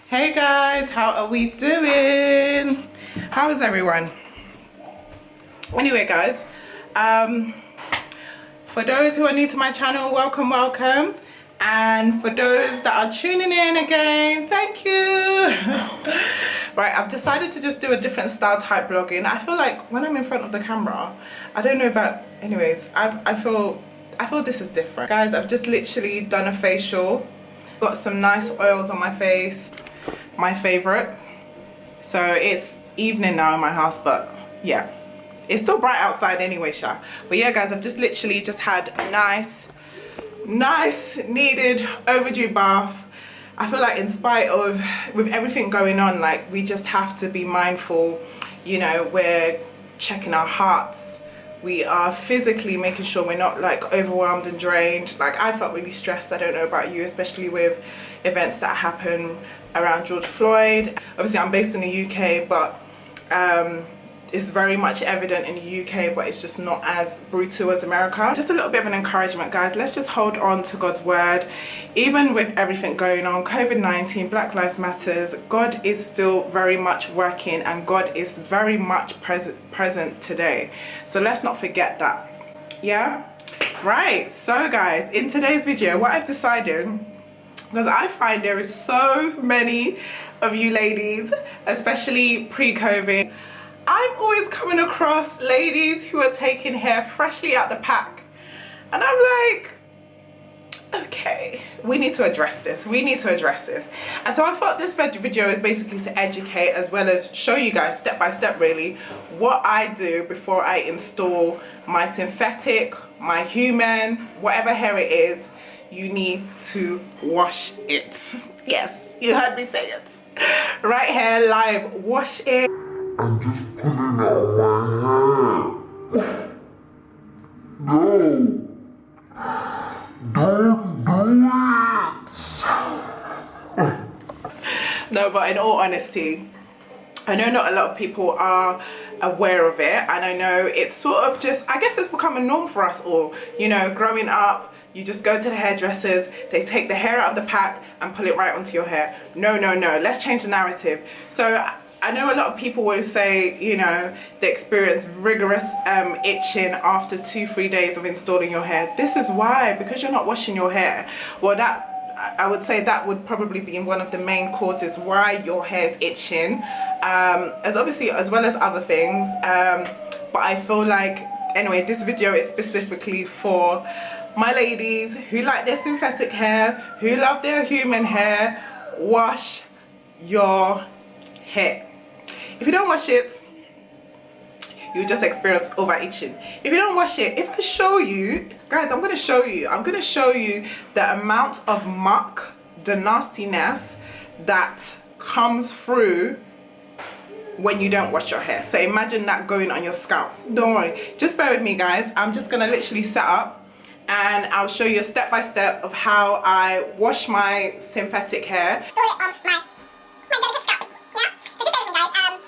Hey guys, how are we doing? How is everyone? Anyway guys, for those who are new to my channel, welcome, and for those that are tuning in again, thank you. Right, I've decided to just do a different style type vlogging. I feel like when I'm in front of the camera, I don't know about, anyways, I feel this is different. Guys, I've just literally done a facial, got some nice oils on my face, my favorite. So it's evening now in my house, but yeah, it's still bright outside anyway, Sha. But yeah guys, I've just literally just had a nice needed overdue bath. I feel like in spite of with everything going on, like we just have to be mindful, you know, we're checking our hearts, we are physically making sure we're not like overwhelmed and drained. Like I felt really stressed, I don't know about you, especially with events that happen around George Floyd. Obviously I'm based in the UK, but it's very much evident in the UK, but it's just not as brutal as America. Just a little bit of an encouragement, guys. Let's just hold on to God's word. Even with everything going on, COVID-19, Black Lives Matters, God is still very much working, and God is very much present today. So let's not forget that. Yeah? Right, so guys, in today's video, what I've decided, because I find there is so many of you ladies, especially pre-COVID, I'm always coming across ladies who are taking hair freshly out the pack, and I'm like, okay, we need to address this. And so I thought this video is basically to educate as well as show you guys step by step really what I do before I install my synthetic, my human, whatever hair it is. You need to wash it. Yes, you heard me say it. Right here live, wash it. I'm just pulling out my hair. No. Don't do it. No, but in all honesty, I know not a lot of people are aware of it, and I know it's sort of just, I guess it's become a norm for us all. You know, growing up, you just go to the hairdressers, they take the hair out of the pack and pull it right onto your hair. No, let's change the narrative. So I know a lot of people will say, you know, they experience rigorous itching after 2-3 days of installing your hair. This is why, because you're not washing your hair. Well, that, I would say that would probably be one of the main causes why your hair is itching, as obviously as well as other things. But I feel like, anyway, this video is specifically for my ladies who like their synthetic hair, who love their human hair. Wash your hair. If you don't wash it, you just experience over itching. If you don't wash it, if I show you, guys, I'm going to show you the amount of muck, the nastiness that comes through when you don't wash your hair. So imagine that going on your scalp. Don't worry, just bear with me guys. I'm just going to literally set up and I'll show you a step by step of how I wash my synthetic hair. Store it on my delicate scalp, yeah? So just bear with me guys,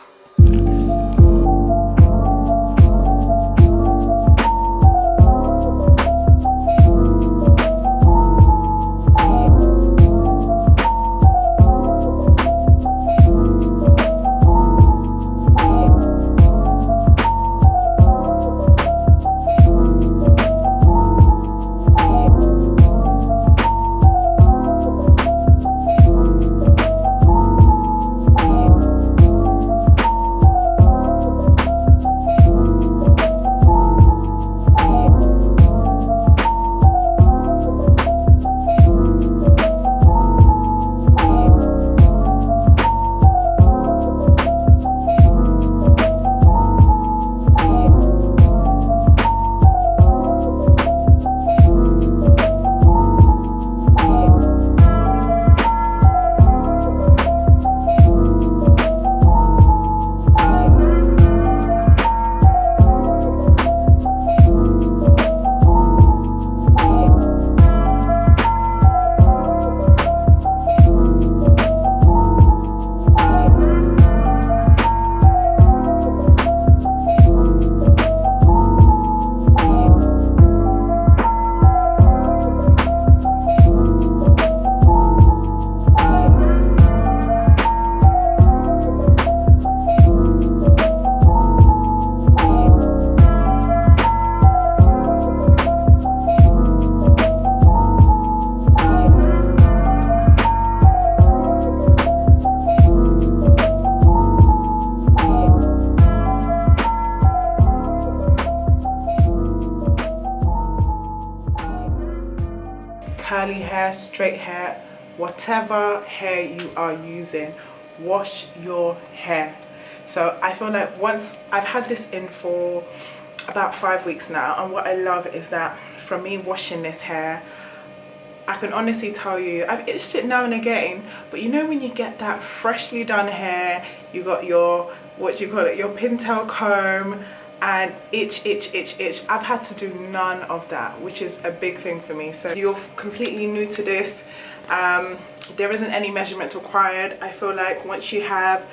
hair, straight hair, whatever hair you are using, wash your hair. So I feel like once I've had this in for about 5 weeks now, and what I love is that from me washing this hair, I can honestly tell you, I've itched it now and again, but you know when you get that freshly done hair, you got your, what do you call it, your pintail comb, and itch. I've had to do none of that, which is a big thing for me. So if you're completely new to this, there isn't any measurements required. I feel like once you have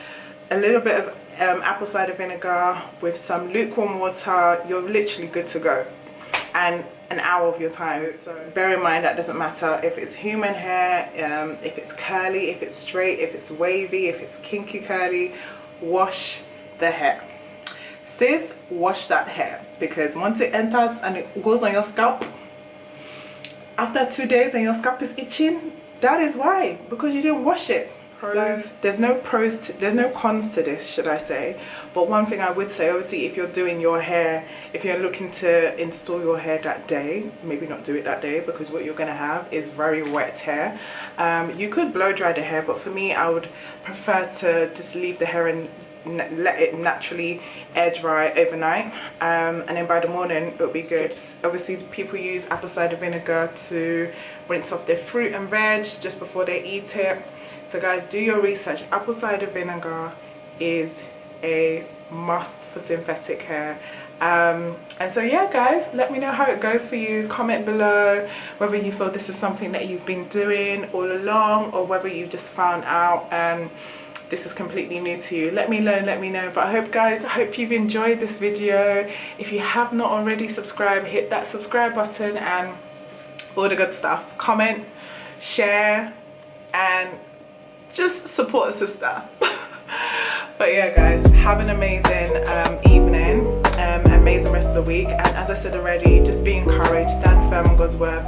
a little bit of apple cider vinegar with some lukewarm water, you're literally good to go. And an hour of your time. So bear in mind that doesn't matter if it's human hair, if it's curly, if it's straight, if it's wavy, if it's kinky curly, wash the hair. Sis, wash that hair, because once it enters and it goes on your scalp, after 2 days and your scalp is itching, that is why, because you didn't wash it. So there's no cons to this, should I say. But one thing I would say, obviously, if you're doing your hair, if you're looking to install your hair that day, maybe not do it that day, because what you're going to have is very wet hair. You could blow dry the hair, but for me, I would prefer to just leave the hair and let it naturally air dry overnight, and then by the morning it'll be good. Obviously people use apple cider vinegar to rinse off their fruit and veg just before they eat it. So guys, do your research. Apple cider vinegar is a must for synthetic hair. And so yeah guys, let me know how it goes for you. Comment below whether you feel this is something that you've been doing all along, or whether you just found out and this is completely new to you. Let me know. But I hope you've enjoyed this video. If you have not already subscribed, hit that subscribe button and all the good stuff. Comment, share, and just support a sister. But yeah guys, have an amazing evening, amazing rest of the week, and as I said already, just be encouraged, stand firm on God's word,